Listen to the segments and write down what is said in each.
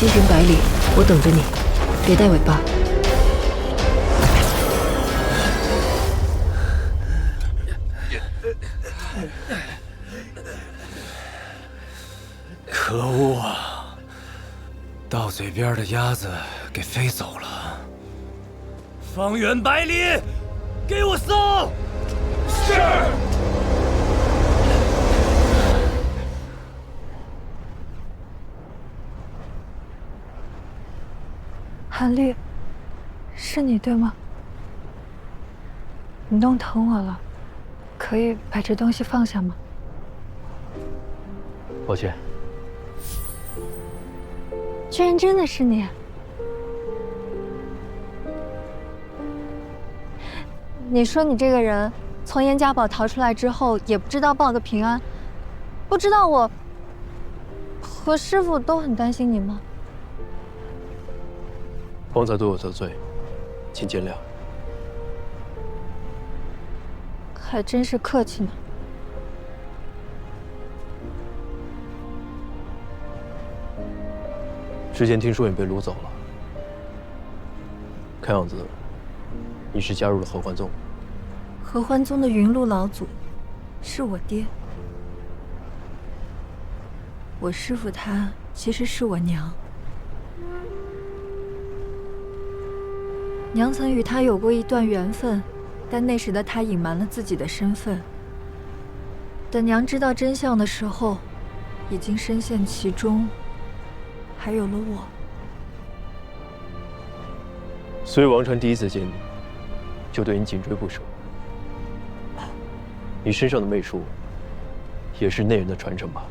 7寻百里，我等着你，别带尾巴。可恶啊！到嘴边的鸭子给飞走了。方圆百里，给我搜！是。韩立，是你对吗？你弄疼我了，可以把这东西放下吗？抱歉。居然真的是你！你说你这个人从严家堡逃出来之后，也不知道报个平安，不知道我和师傅都很担心你吗？方才对我得罪，请见谅。还真是客气呢。之前听说你被掳走了，看样子你是加入了合欢宗。合欢宗的云路老祖是我爹，我师傅他其实是我娘。娘曾与他有过一段缘分，但那时的他隐瞒了自己的身份。等娘知道真相的时候，已经深陷其中，还有了我。所以王传第一次见你，就对你紧追不舍。你身上的媚术，也是那人的传承吧？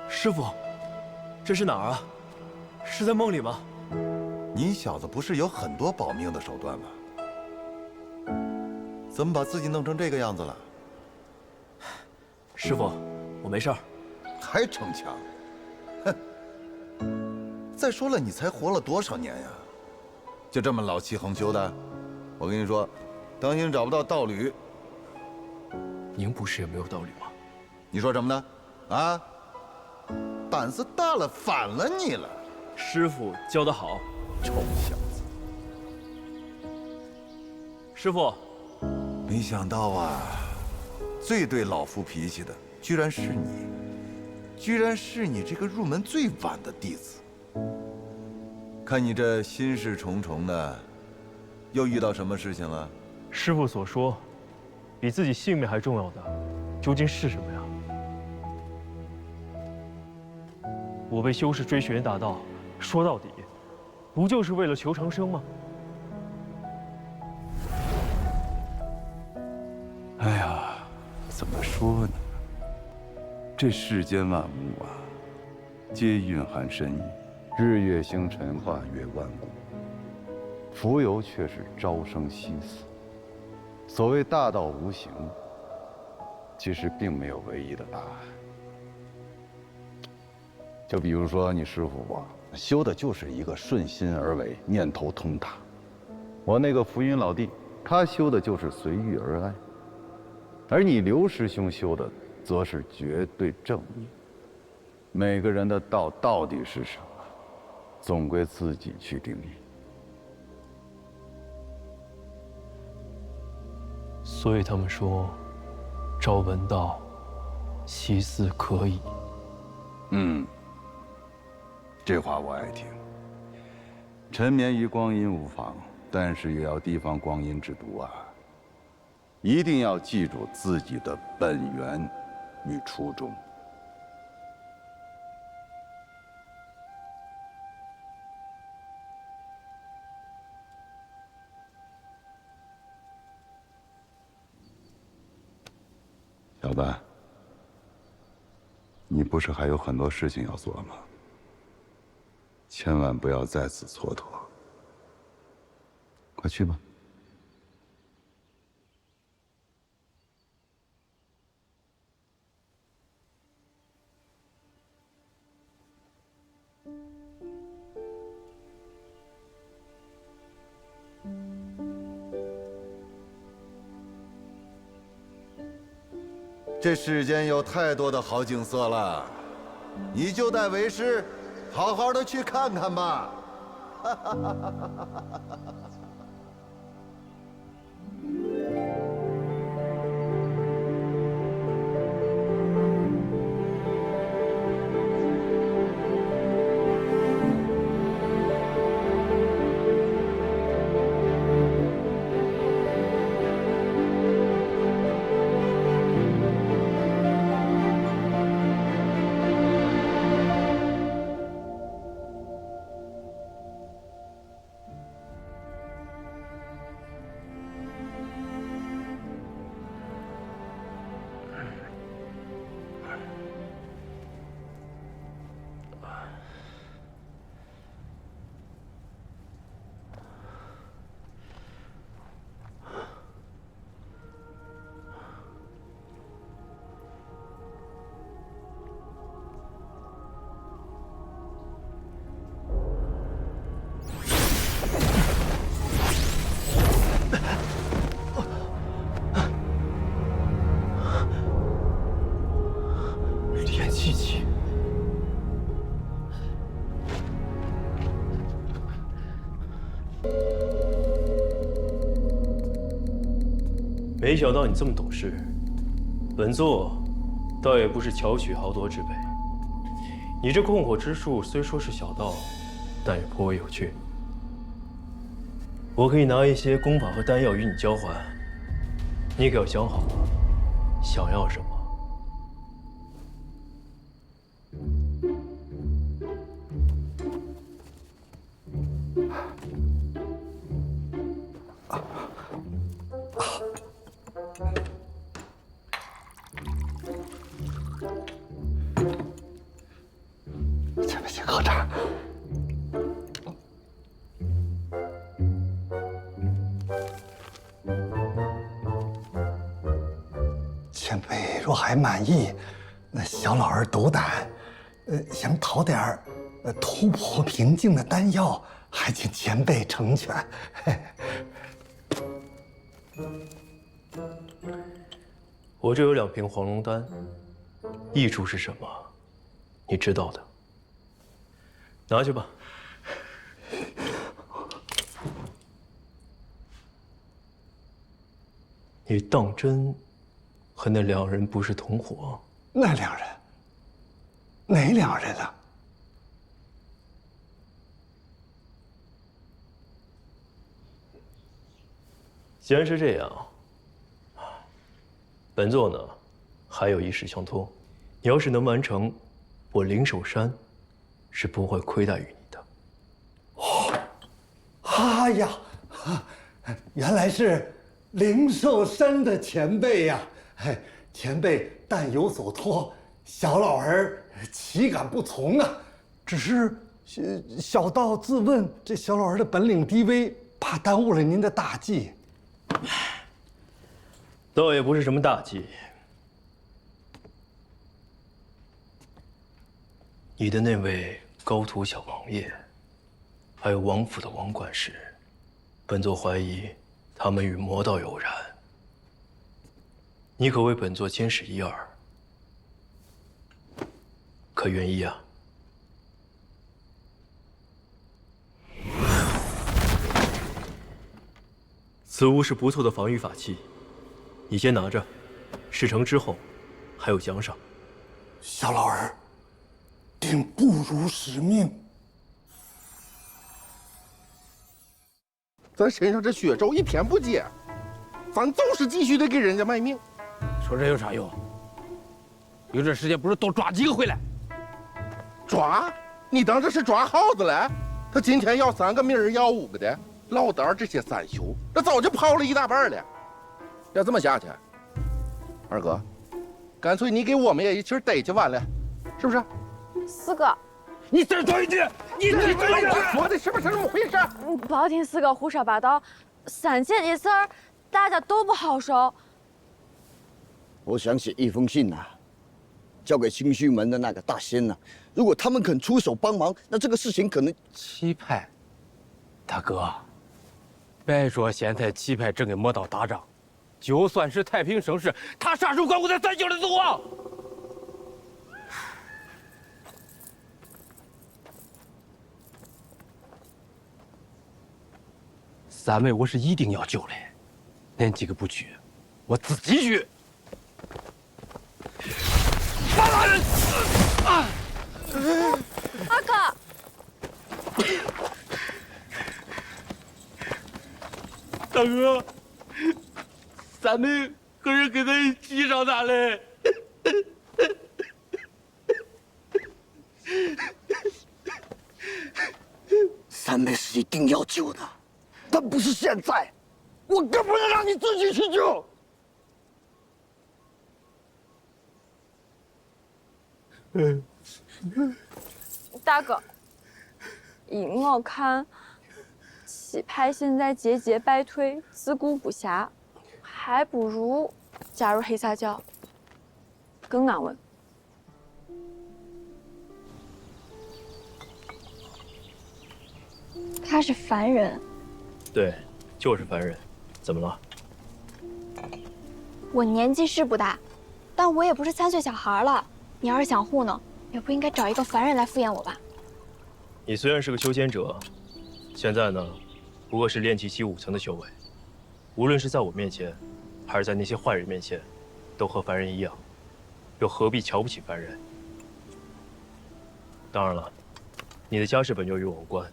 师傅，这是哪儿啊？是在梦里吗？你小子不是有很多保命的手段吗？怎么把自己弄成这个样子了？师傅，我没事儿。还逞强？哼！再说了，你才活了多少年呀？就这么老气横秋的？我跟你说，当心找不到道侣。您不是也没有道理吗？你说什么呢？啊？胆子大了，反了你了！师傅教得好。臭小子！师傅，没想到啊，最对老夫脾气的，居然是你，居然是你这个入门最晚的弟子。看你这心事重重的，又遇到什么事情了？师傅所说，比自己性命还重要的，究竟是什么呀？我被修士追玄大道，说到底，不就是为了求长生吗？哎呀，怎么说呢？这世间万物啊，皆蕴含深意。日月星辰化月万物，蜉蝣却是朝生夕死。所谓大道无形，其实并没有唯一的答案。就比如说你师傅我修的就是一个顺心而为，念头通达；我那个浮云老弟，他修的就是随遇而安。而你刘师兄修的，则是绝对正义。每个人的道到底是什么，总归自己去定义。所以他们说，朝闻道，夕死可矣。这话我爱听。沉湎于光阴无妨，但是也要提防光阴之毒啊！一定要记住自己的本源与初衷。小子，你不是还有很多事情要做吗？千万不要再次蹉跎。快去吧。这世间有太多的好景色了，你就带为师，好好的去看看吧。炼气气，没想到你这么懂事。本座倒也不是巧取豪夺之辈。你这控火之术虽说是小道，但也颇为有趣。我可以拿一些功法和丹药与你交换，你可要想好了，想要什么。前辈先喝茶。前辈若还满意，那小老儿斗胆，想讨点儿突破瓶颈的丹药，还请前辈成全。我这有2瓶黄龙丹，益处是什么？你知道的，拿去吧。你当真和那2人不是同伙？那2人，哪2人啊？既然是这样，本座呢还有一事相托。你要是能完成，我灵手山是不会亏待于你的。哎呀，原来是灵寿山的前辈呀！前辈但有所托，小老儿岂敢不从啊？只是小道自问，这小老儿的本领低微，怕耽误了您的大计。倒也不是什么大计。你的那位高土小王爷，还有王府的王管事，本座怀疑他们与魔道有染。你可为本座监视一二，可愿意啊？此物是不错的防御法器，你先拿着，事成之后还有奖赏。小老儿定不辱使命。咱身上这血咒一天不结，咱就是继续得给人家卖命。说这有啥用？有这时间不如多抓几个回来。抓？你当这是抓耗子嘞？他今天要3个，明儿要5个的。老道儿这些三宿，那早就跑了一大半了。要这么下去，二哥，干脆你给我们也一起逮起完了，是不是？四哥，你再说一句，你再说一句，说的是不是这么回事？不要听四哥胡说八道。3件的事儿，大家都不好受。我想写一封信啊，交给清虚门的那个大仙呐。如果他们肯出手帮忙，那这个事情可能……七派，大哥，别说现在七派正跟魔道打仗，就算是太平盛世，他啥时候管过咱三兄的走啊？三妹，我是一定要救的，恁几个不去，我自己去。阿哥，大哥，三妹可是跟咱一起上大嘞。三妹是一定要救的，但不是现在，我更不能让你自己去救。大哥，依我看，西派现在节节败退，自顾不暇，还不如加入黑撒教，更安稳。他是凡人，对，就是凡人，怎么了？我年纪是不大，但我也不是3岁小孩了。你要是想糊弄，也不应该找一个凡人来敷衍我吧？你虽然是个修仙者，现在呢，不过是炼气期5层的修为。无论是在我面前，还是在那些坏人面前，都和凡人一样，又何必瞧不起凡人？当然了，你的家世本就与我无关，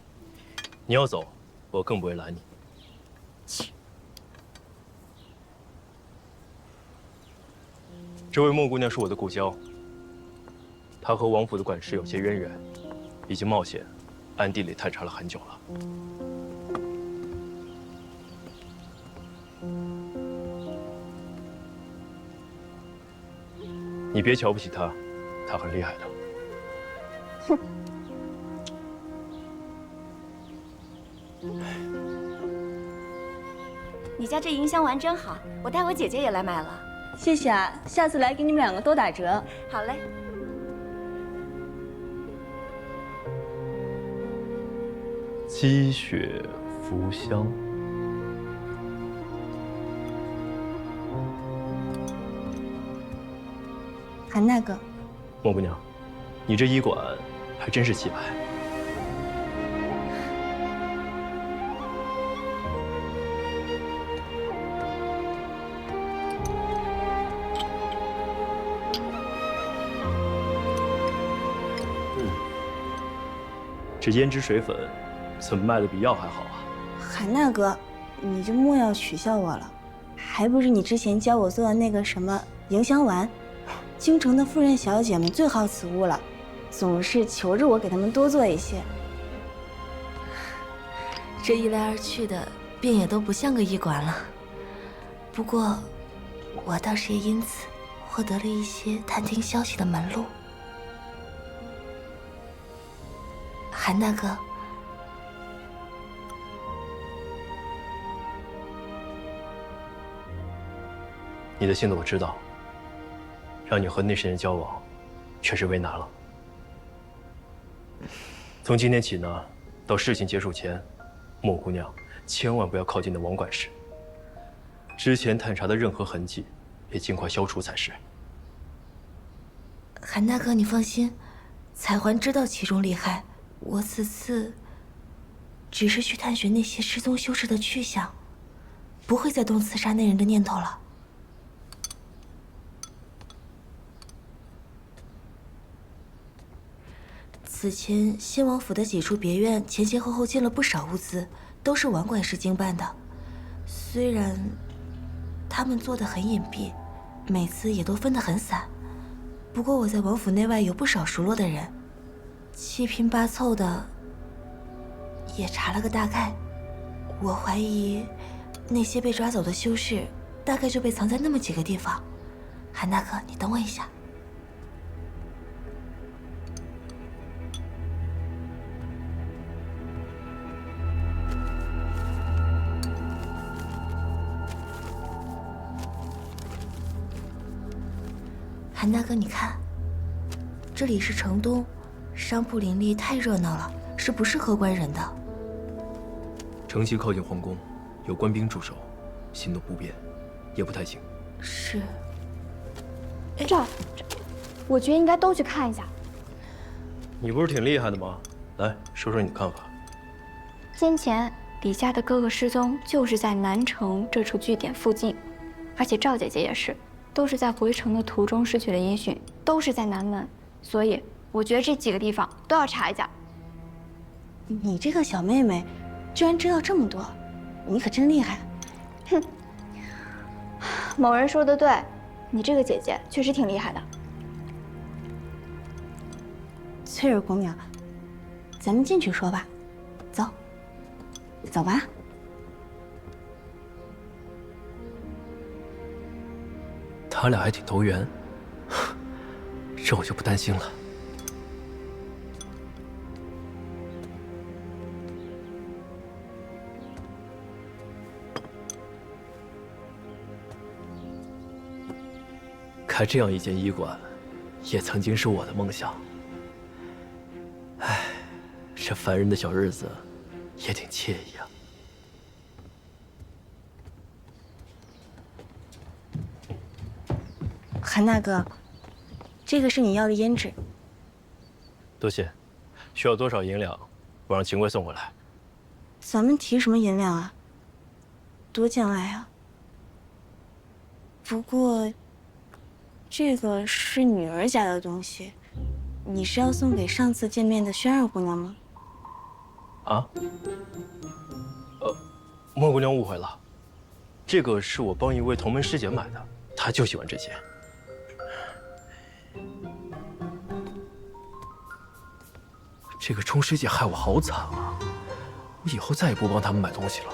你要走，我更不会拦你。这位莫姑娘是我的故交，她和王府的管事有些渊源，已经冒险暗地里探查了很久了。你别瞧不起她，她很厉害的。哼。你家这迎香丸真好，我带我姐姐也来买了。谢谢啊，下次来给你们2个都打折。好嘞。积雪浮香。韩大哥，莫姑娘，你这医馆还真是气派。这胭脂水粉怎么卖的比药还好啊？韩大哥，你这莫要取笑我了，还不是你之前教我做的那个什么迎香丸？京城的夫人小姐们最好此物了，总是求着我给他们多做一些。这一来二去的，便也都不像个医馆了。不过，我倒是也因此获得了一些探听消息的门路。韩大哥，你的性子我知道，让你和那些人交往，确实为难了。从今天起呢，到事情结束前，莫姑娘千万不要靠近那王管事。之前探查的任何痕迹，也尽快消除才是。韩大哥，你放心，彩环知道其中厉害。我此次只是去探寻那些失踪修士的去向，不会再动刺杀那人的念头了。此前先王府的几处别院前前后后进了不少物资，都是王管事经办的。虽然他们做得很隐蔽，每次也都分得很散，不过我在王府内外有不少熟络的人。七拼八凑的，也查了个大概。我怀疑，那些被抓走的修士，大概就被藏在那么几个地方。韩大哥，你等我一下。韩大哥，你看，这里是城东。商铺林立，太热闹了，是不适合官人的。城西靠近皇宫，有官兵驻守，行动不便。也不太行。是。这，我觉得应该都去看一下。你不是挺厉害的吗？来说说你的看法。先前李家的哥哥失踪，就是在南城这处据点附近，而且赵姐姐也是，都是在回城的途中失去了音讯，都是在南门，所以我觉得这几个地方都要查一下。你这个小妹妹，居然知道这么多，你可真厉害。哼，某人说的对，你这个姐姐确实挺厉害的。翠儿姑娘，咱们进去说吧，走，走吧。他俩还挺投缘，这我就不担心了。开这样一间医馆，也曾经是我的梦想。唉，这凡人的小日子也挺惬意啊。韩大哥，这个是你要的胭脂。多谢，需要多少银两？我让秦贵送回来。咱们提什么银两啊？多见外啊！不过，这个是女儿家的东西，你是要送给上次见面的轩儿姑娘吗？啊？莫姑娘误会了，这个是我帮一位同门师姐买的，她就喜欢这些。这个冲师姐害我好惨啊！我以后再也不帮他们买东西了。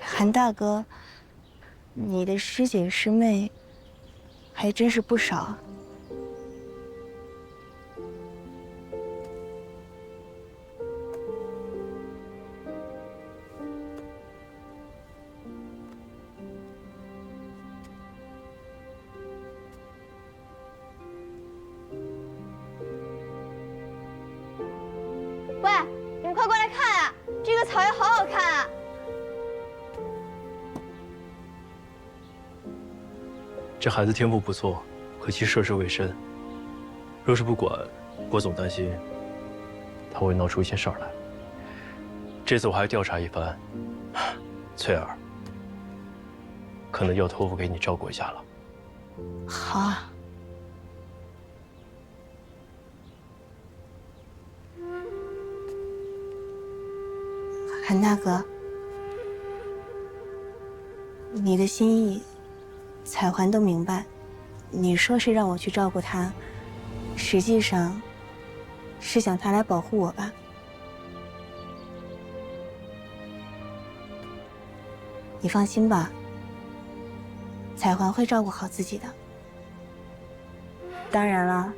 韩大哥，你的师姐师妹还真是不少。喂，你们快过来看啊！这个草药好好看啊！这孩子天赋不错，可惜涉世未深。若是不管，我总担心他会闹出一些事儿来。这次我还要调查一番。翠儿，可能要托付给你照顾一下了。好啊。韩大哥，你的心意，彩环都明白。你说是让我去照顾他，实际上是想他来保护我吧？你放心吧，彩环会照顾好自己的。当然了，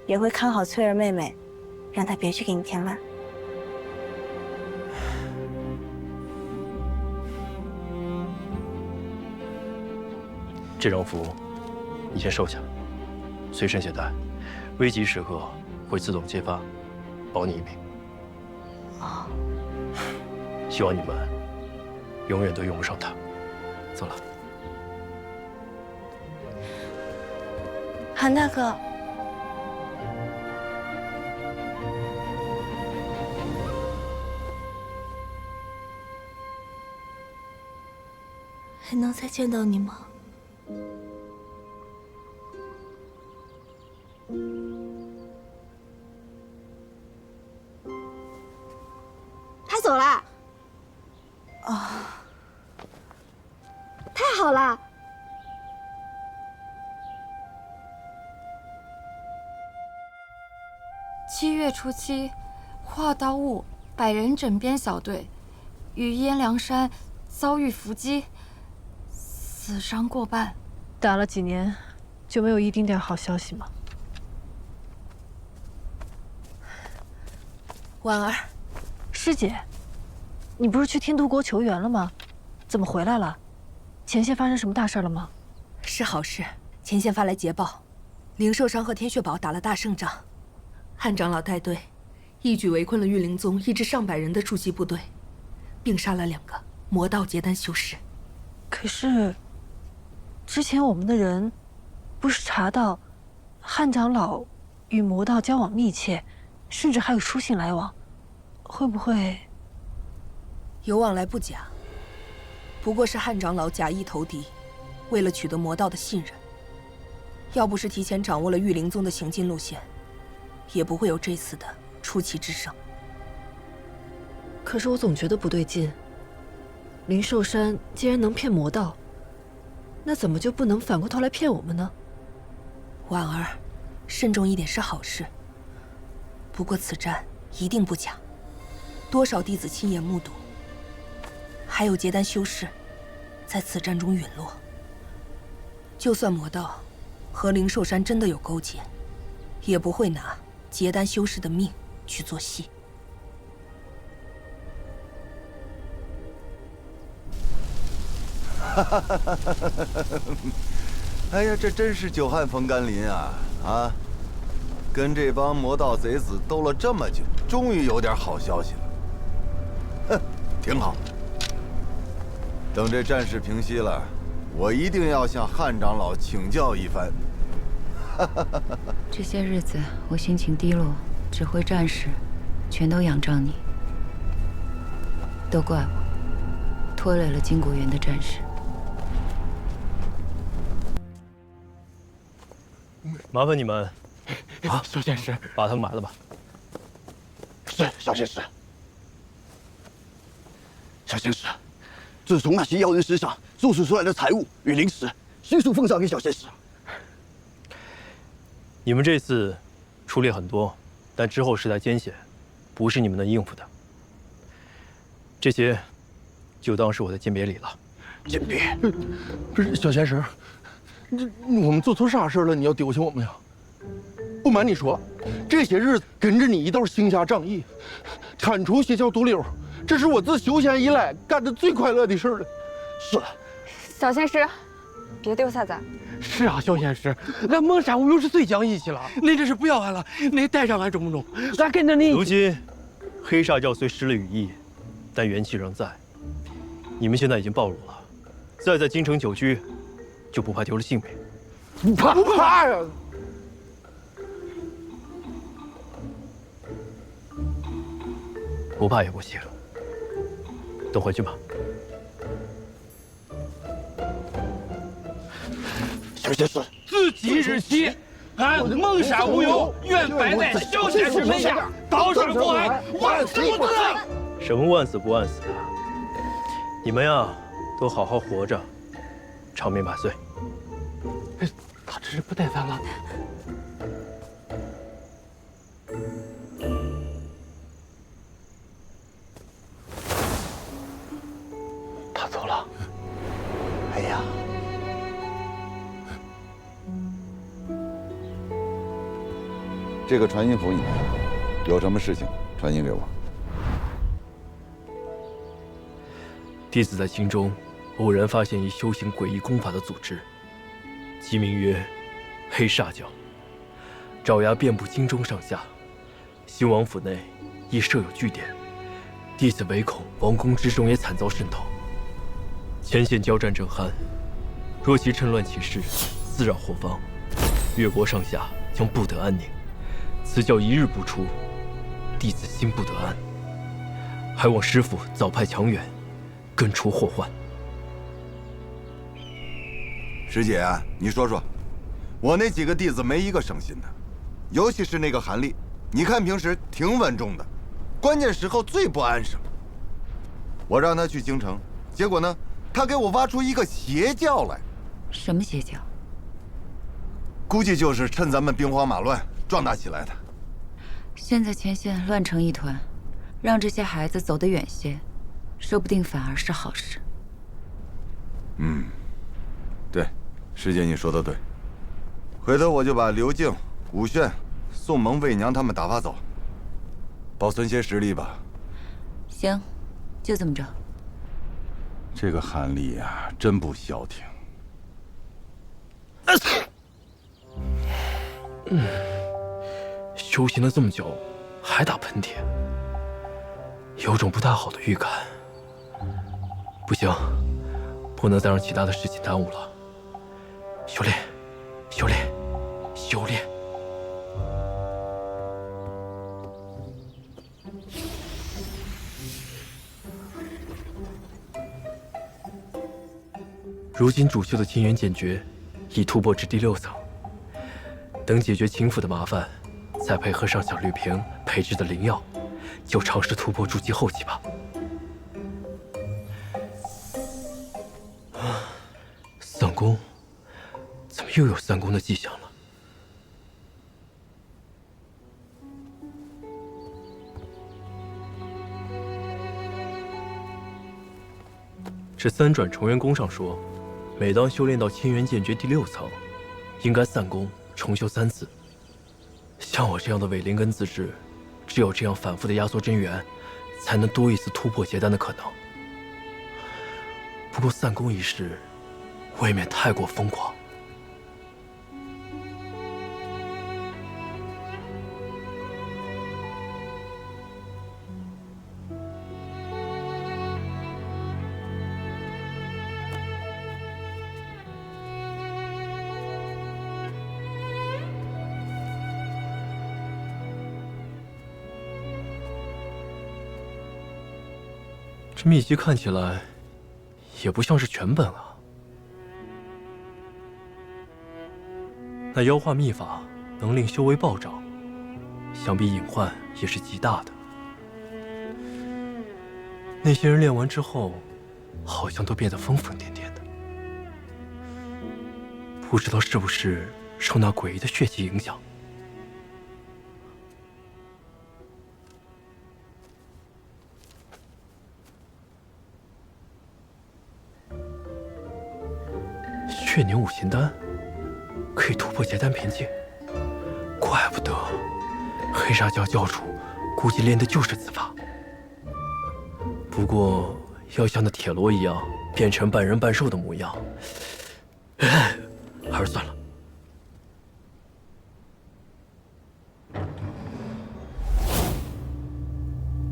也会看好翠儿妹妹，让她别去给你添乱。这张符，你先收下，随身携带，危急时刻会自动揭发，保你一命。哦，希望你们永远都用不上它。走了。韩大哥，还能再见到你吗？他走了。哦，太好了！7月初7，化刀雾，100人整编小队于燕梁山遭遇伏击，死伤过半。打了几年，就没有一丁点好消息吗？婉儿，师姐，你不是去天都国求援了吗？怎么回来了？前线发生什么大事了吗？是好事，前线发来捷报，灵寿山和天血堡打了大胜仗，汉长老带队，一举围困了御灵宗1至上百人的筑基部队，并杀了2个魔道结丹修士。可是，之前我们的人不是查到汉长老与魔道交往密切，甚至还有书信来往，会不会有往来不假？不过是汉长老假意投敌，为了取得魔道的信任。要不是提前掌握了御灵宗的行进路线，也不会有这次的出奇制胜。可是我总觉得不对劲。灵寿山既然能骗魔道，那怎么就不能反过头来骗我们呢？婉儿，慎重一点是好事。不过此战一定不假，多少弟子亲眼目睹，还有结丹修士在此战中陨落。就算魔道和灵寿山真的有勾结，也不会拿结丹修士的命去做戏。哎呀，这真是久旱逢甘霖啊！啊，跟这帮魔道贼子斗了这么久，终于有点好消息了。哼，挺好。等这战事平息了，我一定要向汉长老请教一番。这些日子我心情低落，指挥战士，全都仰仗你。都怪我，拖累了金谷园的战士。麻烦你们，啊，小仙师，把他们埋了吧。是，小仙师。小仙师，自从那些妖人身上搜取出来的财物与灵石，迅速奉上给小仙师。你们这次出力很多，但之后实在艰险，不是你们能应付的。这些就当是我的鉴别礼了。鉴别？不是小仙师，我们做错啥事了？你要丢下我们呀？不瞒你说，这些日子跟着你一道行侠仗义，铲除邪教毒瘤，这是我自修仙以来干的最快乐的事了。是，小仙师，别丢下咱。是啊，小仙师，俺蒙山巫又是最讲义气了，恁这是不要俺了，恁带上俺中不中？俺跟着你。如今，黑煞教虽失了羽翼，但元气仍在。你们现在已经暴露了，再在京城久居，就不怕丢了性命。不怕呀！不怕也不行，都回去吧。小仙师，自即日起，俺蒙山无忧愿拜在小仙师门下，高山过海，万死不辞。什么万死不万死的？你们呀，都好好活着，长命百岁。他这是不带咱了。他走了。哎呀，这个传音符你拿，有什么事情传音给我。弟子在京中偶然发现一修行诡异功法的组织，其名曰黑煞教，爪牙遍布京中上下。兴王府内亦设有据点，弟子唯恐王宫之中也惨遭渗透。前线交战正酣，若其趁乱起事，滋扰后方，越国上下将不得安宁。此教一日不出，弟子心不得安，还望师父早派强援，根除祸患。师姐，你说说，我那几个弟子没一个省心的，尤其是那个韩立，你看平时挺稳重的，关键时候最不安生。我让他去京城，结果呢，他给我挖出一个邪教来。什么邪教？估计就是趁咱们兵荒马乱壮大起来的。现在前线乱成一团，让这些孩子走得远些，说不定反而是好事。嗯，对，师姐你说的对。回头我就把刘静、武炫、宋萌、魏娘他们打发走，保存些实力吧。行，就这么着。这个韩立呀，真不消停。修行了这么久，还打喷嚏，有种不太好的预感。不行，不能再让其他的事情耽误了。修炼，修炼，修炼。如今主修的清源剑诀已突破至第6层，等解决秦府的麻烦，再配合上小绿萍配制的灵药，就尝试突破筑基后期吧。散功，怎么又有散功的迹象了？这三转重元功上说，每当修炼到清源剑诀第6层，应该散功重修3次。像我这样的伪灵根自制，只有这样反复的压缩真元，才能多一次突破结丹的可能。不过散功一事，未免太过疯狂。这秘籍看起来也不像是全本啊。那妖化秘法能令修为暴涨，想必隐患也是极大的。那些人练完之后，好像都变得疯疯癫癫的，不知道是不是受那诡异的血气影响。血凝五行丹可以突破结丹瓶颈，怪不得黑沙教教主估计练的就是此法。不过要像那铁罗一样变成半人半兽的模样，还是算了。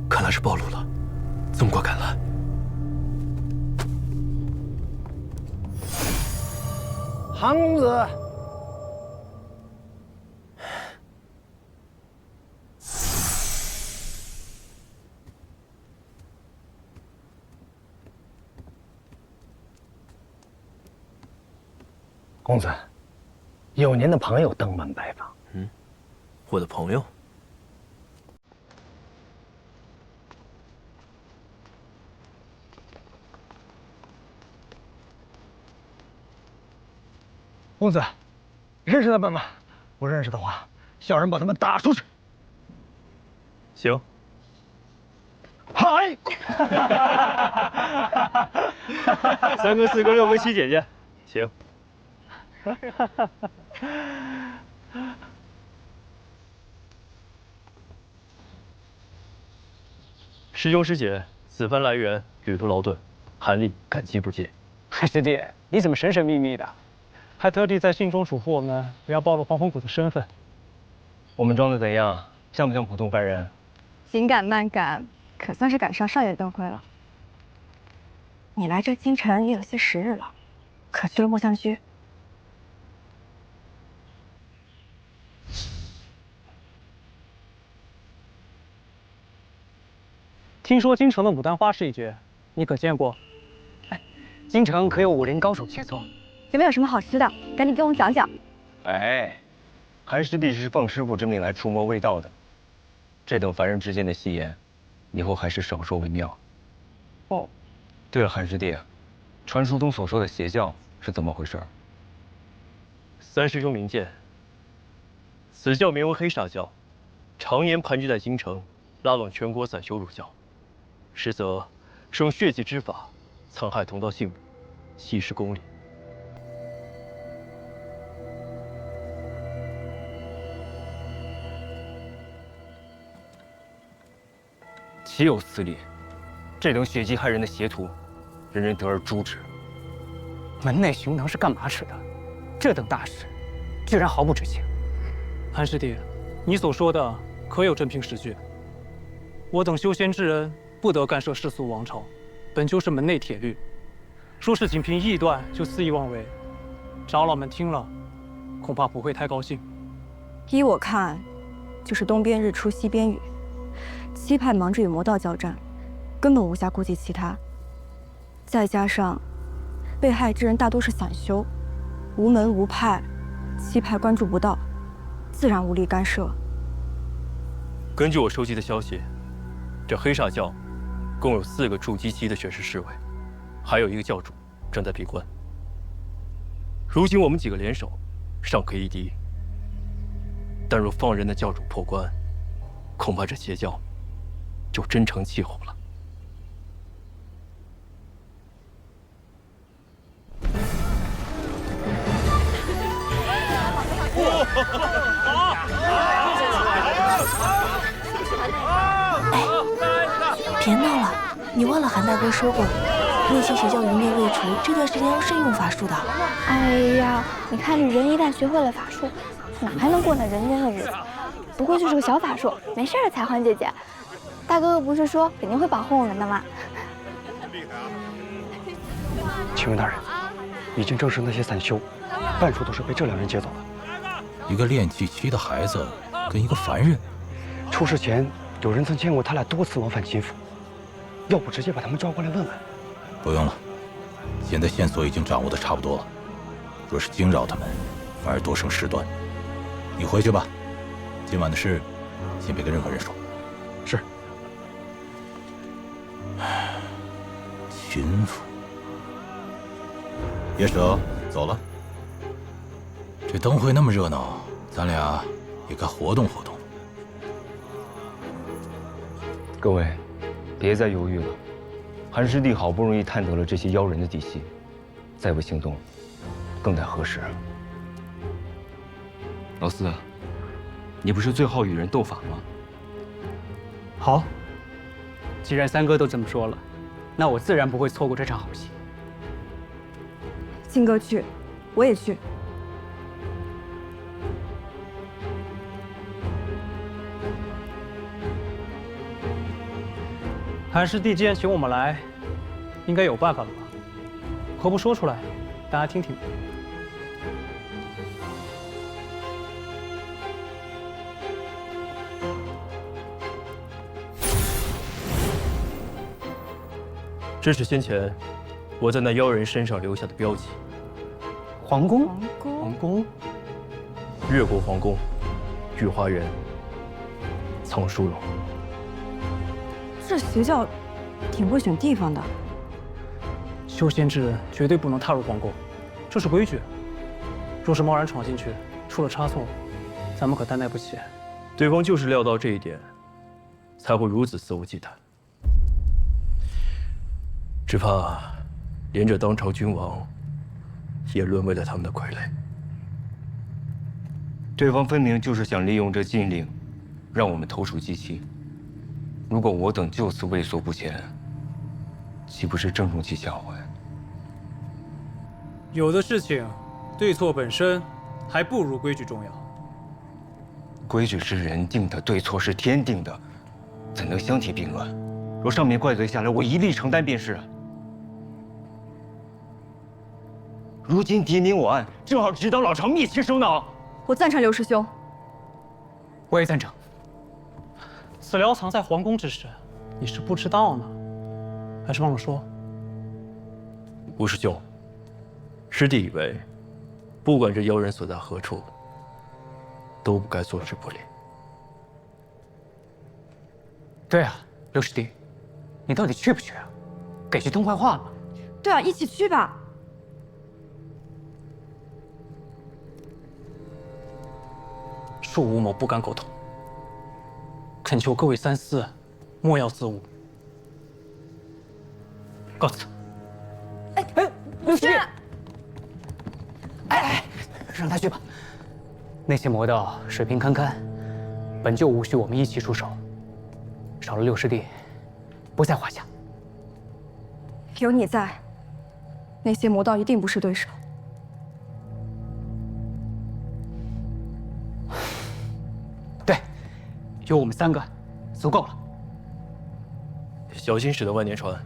看来是暴露了，纵过赶来。韩公子，公子，有您的朋友登门拜访。嗯，我的朋友。公子，认识他们吗？不认识的话，小人把他们打出去。行。嗨！3哥、4哥、6哥、7姐姐，行。师兄师姐，此番来援，旅途劳顿，韩立感激不尽。师弟，你怎么神神秘秘的？还特地在信中嘱咐我们不要暴露黄风谷的身份。我们装的怎样？像不像普通凡人？紧赶慢赶，可算是赶上少爷登辉了。你来这京城也有些时日了，可去了墨香居？听说京城的牡丹花是一绝，你可见过？哎，京城可有武林高手切磋？有没有什么好吃的？赶紧给我们讲讲。哎，韩师弟是奉师傅之命来除魔卫道的，这等凡人之间的戏言，以后还是少说为妙。哦，对了，韩师弟，传说中所说的邪教是怎么回事？三师兄明鉴，此教名为黑煞教，常年盘踞在京城，拉拢全国散修入教，实则是用血祭之法残害同道性命，稀释公理。岂有此理！这等血祭害人的邪徒，人人得而诛之。门内熊囊是干嘛使的？这等大事，居然毫不知情。韩师弟，你所说的可有真凭实据？我等修仙之人不得干涉世俗王朝，本就是门内铁律，若是仅凭臆断就肆意妄为，长老们听了，恐怕不会太高兴。依我看，就是东边日出西边雨，七派忙着与魔道交战，根本无暇顾及其他。再加上被害之人大多是散修，无门无派，七派关注不到，自然无力干涉。根据我收集的消息，这黑煞教共有4个筑基期的玄师侍卫，还有1个教主正在闭关。如今我们几个联手，尚可一敌。但若放任那教主破关，恐怕这邪教就真成气候了。别闹了，你忘了韩大哥说过，那些邪教余孽未除，这段时间要慎用法术的。哎呀，你看这人一旦学会了法术，哪还能过那人间的日子？不过就是个小法术，没事的，采花姐姐。大哥哥不是说肯定会保护我们的吗？请问大人，已经证实那些散修，半数都是被这2人接走的。一个练气期的孩子跟一个凡人，出事前有人曾见过他俩多次往返秦府，要不直接把他们抓过来问问？不用了，现在线索已经掌握的差不多了。若是惊扰他们，反而多生事端。你回去吧，今晚的事先别跟任何人说。是。秦府，叶舍走了。这灯会那么热闹，咱俩也该活动活动。各位，别再犹豫了。韩师弟好不容易探得了这些妖人的底细，再不行动，更待何时？老四，你不是最好与人斗法吗？好，既然三哥都这么说了，那我自然不会错过这场好戏。信哥去，我也去。韩师弟既然请我们来，应该有办法了吧？何不说出来，大家听听？这是先前我在那妖人身上留下的标记。皇宫，皇宫，越国皇宫，御花园，藏书楼。这邪教挺会选地方的。修仙之人绝对不能踏入皇宫，这是规矩。若是贸然闯进去，出了差错，咱们可担待不起。对方就是料到这一点，才会如此肆无忌惮。只怕连这当朝君王也沦为了他们的傀儡。对方分明就是想利用这禁令，让我们投鼠忌器。如果我等就此畏缩不前，岂不是正中其下怀？有的事情，对错本身还不如规矩重要。规矩是人定的，对错是天定的，怎能相提并论？若上面怪罪下来，我一力承担便是。如今敌明我暗，正好指导老巢灭其首脑。我赞成刘师兄。我也赞成。此寮藏在皇宫之事，你是不知道呢，还是忘了说？吴师兄，师弟以为，不管这妖人所在何处，都不该坐视不理。对啊，刘师弟，你到底去不去啊？给句痛快话嘛。对啊，一起去吧。恕吴某不敢苟同，恳求各位三思，莫要自误。告辞。刘师弟，让他去吧。那些魔道水平堪堪，本就无需我们一起出手，少了六师弟，不在话下。有你在，那些魔道一定不是对手。对，有我们3个，足够了。小心驶得万年船。